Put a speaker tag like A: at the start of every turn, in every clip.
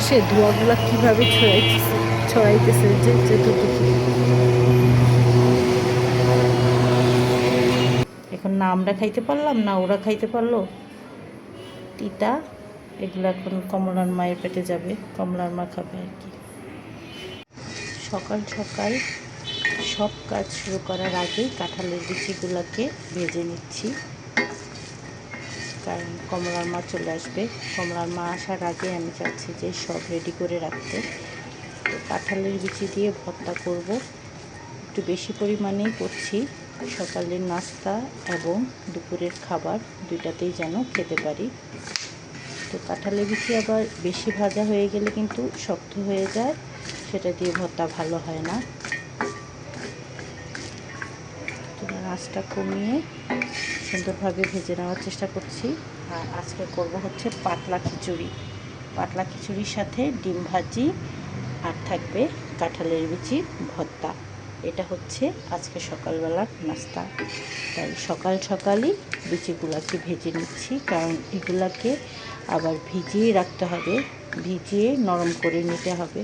A: সে ধোঁয়াগুলা কিভাবে ছড়াইতেছে যে চতুর্দিকে। এখন না আমরা খাইতে পারলাম না ওরা খাইতে পারলো তিতা। এগুলো এখন কমলার মায়ের পেটে যাবে, কমলার মা খাবে আর কি। সকাল সকাল সব কাজ শুরু করার আগেই কাঁঠালের বিচিগুলোকে ভেজে নিচ্ছি, কারণ কমলার মা চলে আসবে। কমলার মা আসার আগে আমি চাচ্ছি যে সব রেডি করে রাখতে। তো কাঁঠালের বিচি দিয়ে ভর্তা করব, একটু বেশি পরিমাণেই করছি। সকালের নাস্তা এবং দুপুরের খাবার দুইটাতেই যেন খেতে পারি। তো কাঁঠালের বিচি আবার বেশি ভাজা হয়ে গেলে কিন্তু শক্ত হয়ে যায়, সেটা দিয়ে ভর্তা ভালো হয় না। তো আঁচটা কমিয়ে সুন্দরভাবে ভেজে নেওয়ার চেষ্টা করছি। আর আজকে করব হচ্ছে পাতলা খিচুড়ি। পাতলা খিচুড়ির সাথে ডিম ভাজি আর থাকবে কাঁঠালের বিচি ভর্তা। এটা হচ্ছে আজকে সকালবেলার নাস্তা। তাই সকাল সকালই বিচিগুলোকে ভেজে নিচ্ছি, কারণ এগুলাকে আবার ভিজিয়ে রাখতে হবে, ভিজিয়ে নরম করে নিতে হবে।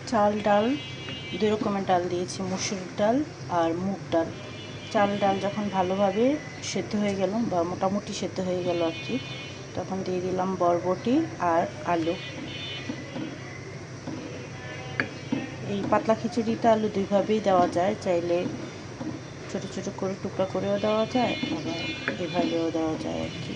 A: চাল ডাল দুই রকমের ডাল দিয়েছি, মসুর ডাল আর মুগ ডাল। চাল ডাল যখন ভালোভাবে সেদ্ধ হয়ে গেল বা মোটামুটি সেদ্ধ হয়ে গেল আর কি, তখন দিয়ে দিলাম বরবটি আর আলু। এই পাতলা খিচুড়িটা আলু দুইভাবেই দেওয়া যায়, চাইলে ছোটো ছোটো করে টুকরা করেও দেওয়া যায়, আবার এভাবেও দেওয়া যায় আর কি।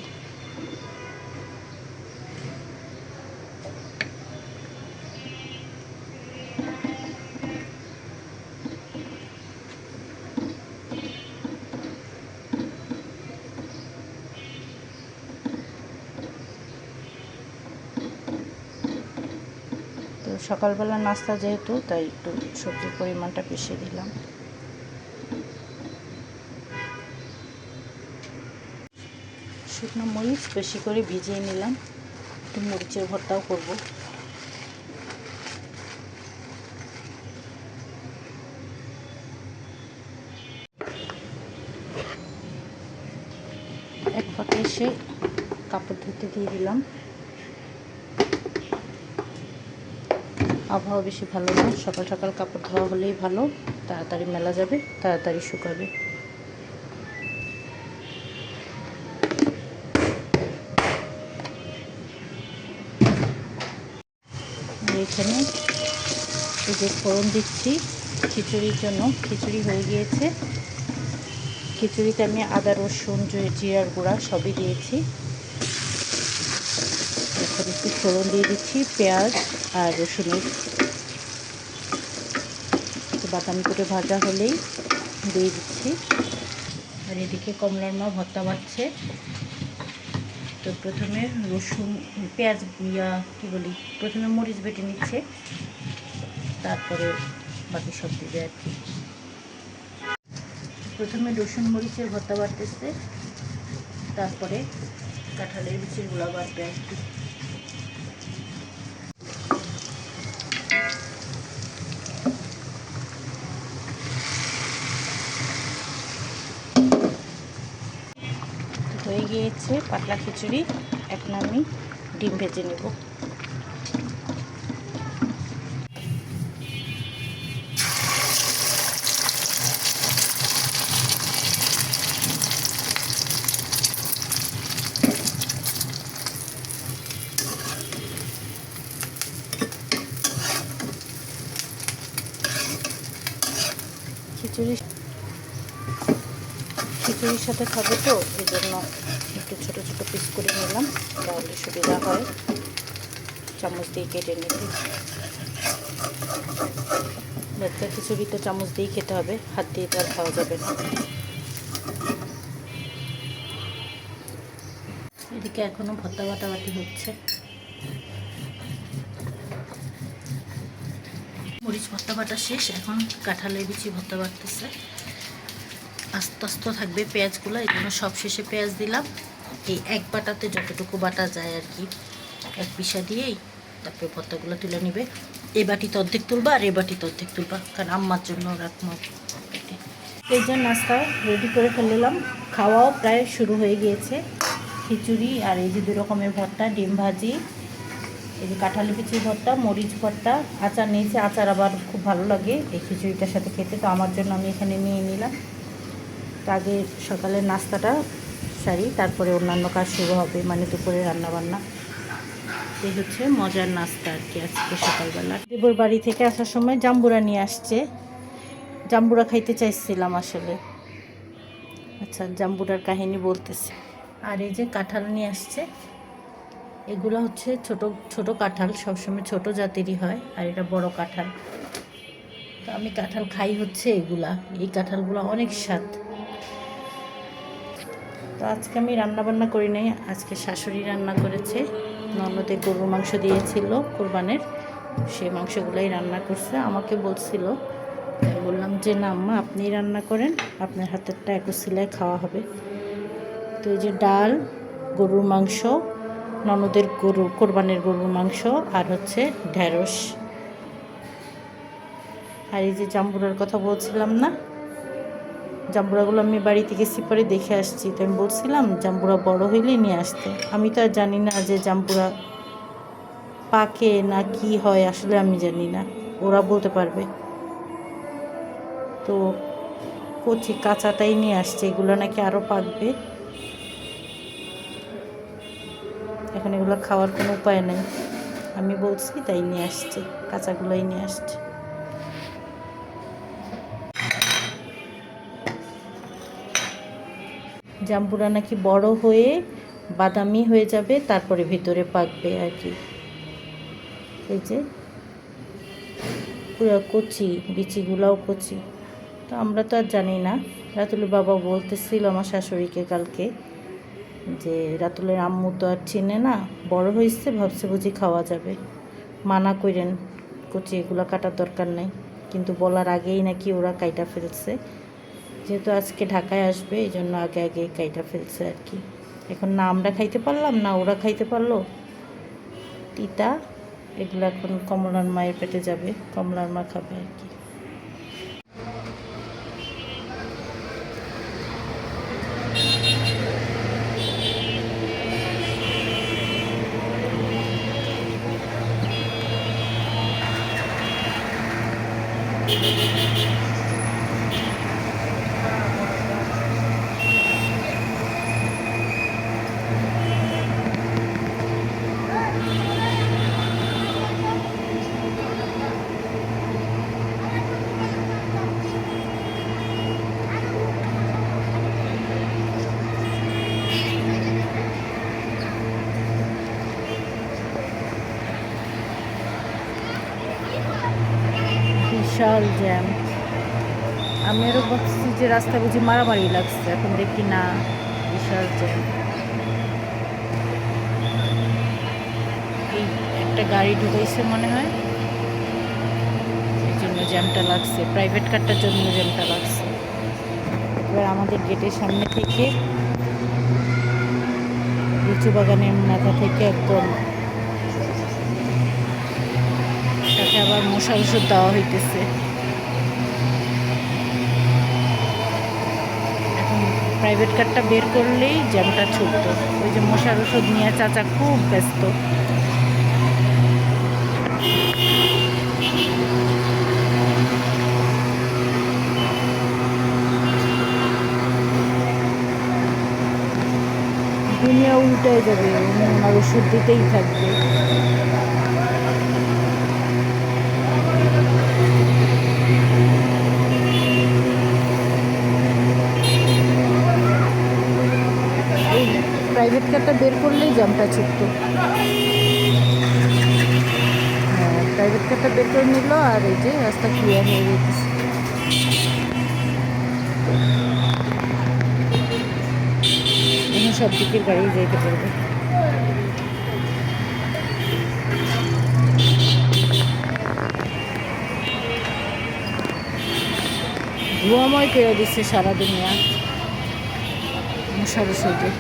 A: তো সকালবেলা নাস্তা যেহেতু, তাই একটু সবজির পরিমাণটা বেশি দিলাম। শুকনো মরিচ বেশি করে ভিজিয়ে নিলাম, একটু মরিচের ভর্তাও করব। এক ফাঁকে এসে কাপড় ধুতে দিয়ে দিলাম। আবহাওয়া বেশি ভালো না, সকাল সকাল কাপড় ধোয়া হলেই ভালো, তাড়াতাড়ি মেলা যাবে, তাড়াতাড়ি শুকাবে। এখানে এই যে ফোড়ন দিচ্ছি খিচুড়ির জন্য। খিচুড়ি হয়ে গিয়েছে, খিচুড়িতে আমি আদা রসুন জিরার গুঁড়া সবই দিয়েছি। এখন একটু ফোড়ন দিয়ে দিচ্ছি পেঁয়াজ আর রসুনের, একটু বাদামি করে ভাজা হলেই দিয়ে দিচ্ছি। আর এদিকে কমলার মা ভর্তা বাড়ছে। তো প্রথমে রসুন পেঁয়াজ প্রথমে মরিচ বেটে নিচ্ছে, তারপরে বাকি সব দিবে আর কি। প্রথমে রসুন মরিচের ভর্তা বাড়তেছে, তারপরে কাঁঠালের বিচির গুঁড়া বাড়বে আর কি। হয়ে গিয়েছে পাতলা খিচুড়ি। এখন আমি ডিম ভেজে নেব। খিচুড়ির সাথে খাবো তো, এই জন্য একটু ছোটো ছোটো পিস করে নিলাম, তাহলে সুবিধা হয় চামচ দিয়ে কেটে নিতে। ভেতরে খিচুড়ি তো চামচ দিয়েই খেতে হবে, হাত দিয়ে তো আর খাওয়া যাবে না। এদিকে এখনও ভর্তা বাটাবাটি হচ্ছে। মরিচ ভর্তা বাটা শেষ, এখন কাঁঠালের বিচি ভর্তা বাটতেছে। আস্তে আস্তে থাকবে পেঁয়াজগুলো, এই জন্য সব শেষে পেঁয়াজ দিলাম। এই এক বাটাতে যতটুকু বাটা যায় আর কি, এক পিসা দিয়েই তারপরে ভর্তাগুলো তুলে নেবে। এ বাটিতে অর্ধেক তুলবা আর এ বাটিতে অর্ধেক তুলবা, কারণ আম্মার জন্য রাখবো। এই যে নাস্তা রেডি করে ফেললাম, খাওয়াও প্রায় শুরু হয়ে গিয়েছে। খিচুড়ি আর এই যে 2 রকমের ভর্তা, ডিম ভাজি, এই যে কাঁঠালি বিচির ভর্তা, মরিচ ভর্তা, আচার নিয়েছি। আচার আবার খুব ভালো লাগে এই খিচুড়িটার সাথে খেতে, তো আমার জন্য আমি এখানে নিয়ে নিলাম। তো আগে সকালের নাস্তাটা সারি, তারপরে অন্যান্য কাজ শুরু হবে, মানে দুপুরে রান্নাবান্না। এই হচ্ছে মজার নাস্তা আর কি আজকে সকালবেলা। দেবর বাড়ি থেকে আসার সময় জাম্বুরা নিয়ে আসছে, জাম্বুরা খাইতে চাইছিলাম আসলে। আচ্ছা, জাম্বুরার কাহিনী বলতেছে। আর এই যে কাঁঠাল নিয়ে আসছে, এগুলো হচ্ছে ছোট ছোট কাঁঠাল, সবসময় ছোট জাতেরই হয়, আর এটা বড় কাঁঠাল। তো আমি কাঁঠাল খাই হচ্ছে এগুলা, এই কাঁঠালগুলো অনেক স্বাদ। তো আজকে আমি রান্না বান্না করি নাই, আজকে শাশুড়ি রান্না করেছে। ননদে গরুর মাংস দিয়েছিল কোরবানের, সেই মাংসগুলাই রান্না করছে। আমাকে বলছিল, বললাম যে না আম্মা আপনিই রান্না করেন, আপনার হাতেরটা একসিলায় খাওয়া হবে। তো এই যে ডাল, গরুর মাংস, ননদের কোরবানের গরুর মাংস, আর হচ্ছে ঢেঁড়স। আর এই যে জাম্বুরার কথা বলছিলাম না, জাম্বুরাগুলো আমি বাড়ি থেকে পরে দেখে আসছি। তো আমি বলছিলাম জাম্বুরা বড় হইলে নিয়ে আসতে। আমি তো আর জানি না যে জাম্বুরা পাকে না কি হয়, আসলে আমি জানি না, ওরা বলতে পারবে। তো কচি কাঁচাটাই নিয়ে আসছে, এগুলো নাকি আরও পাকবে। এখন এগুলো খাওয়ার কোনো উপায় নেই, আমি বলছি তাই নিয়ে আসছে, কাঁচাগুলোই নিয়ে আসছে। জাম্বুরা নাকি বড় হয়ে বাদামি হয়ে যাবে, তারপরে ভিতরে পাকবে আর কি। এই যে পুরো কচি, বিচিগুলাও কচি। তো আমরা তো আর জানি না। রাতুলের বাবা বলতেছিল আমার শাশুড়িকে কালকে যে রাতুলের আম্মু তো আর চিনে না, বড় হয়েছে ভাবছে বুঝি খাওয়া যাবে, মানা করেন কচি এগুলো কাটার দরকার নেই। কিন্তু বলার আগেই নাকি ওরা কাইটা ফেলছে, যেহেতু আজকে ঢাকায় আসবে এই জন্য আগে আগে কাইটা ফেলছে আর কি। এখন না আমরা খাইতে পারলাম না ওরা খাইতে পারলো, তিতা। এগুলো এখন কমলার মায়ের পেটে যাবে, কমলার মা খাবে আর কি। বিশাল জ্যাম। আমি আরও ভাবছি যে রাস্তা বুঝি মারামারি লাগছে, এখন দেখি না বিশাল জ্যাম। এই একটা গাড়ি ঢুকাইছে মনে হয়, এই জন্য জ্যামটা লাগছে, প্রাইভেট কারটার জন্য জ্যামটা লাগছে। এবার আমাদের গেটের সামনে থেকে লিচু বাগানের মাথা থেকে একদম তাকে আবার মশার ওষুধ দেওয়া হইতেছে। এখন প্রাইভেট কারটা বের করলেই জ্যামটা ছুটত। ওই যে মশার ওষুধ নিয়ে চাচা খুব ব্যস্ত। দুনিয়া উল্টায় যাবে, আর ওষুধ দিতেই থাকবে। এই প্রাইভেট কারটা বের করলেই জ্যামটা ছুটতো। হ্যাঁ, প্রাইভেট কারটা বের করে নিল আর এই যে রাস্তা ক্লিয়ার হয়ে যেতেছে। এখন সব দিকের গাড়ি যাইতে পারবে। ধোঁয়াময় করে দিচ্ছে সারা দুনিয়া মশার ওষুধে।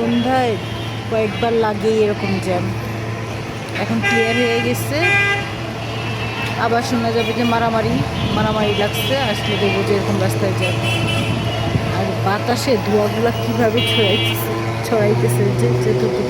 A: সন্ধ্যায় কয়েকবার লাগেই এরকম জ্যাম। এখন ক্লিয়ার হয়ে গেছে, আবার শোনা যাবে যে মারামারি মারামারি লাগছে, আসলে দেখবো যে এরকম রাস্তায় জ্যাম। আর বাতাসে ধোঁয়াগুলা কীভাবে ছড়াইতেছে যে যেটুকু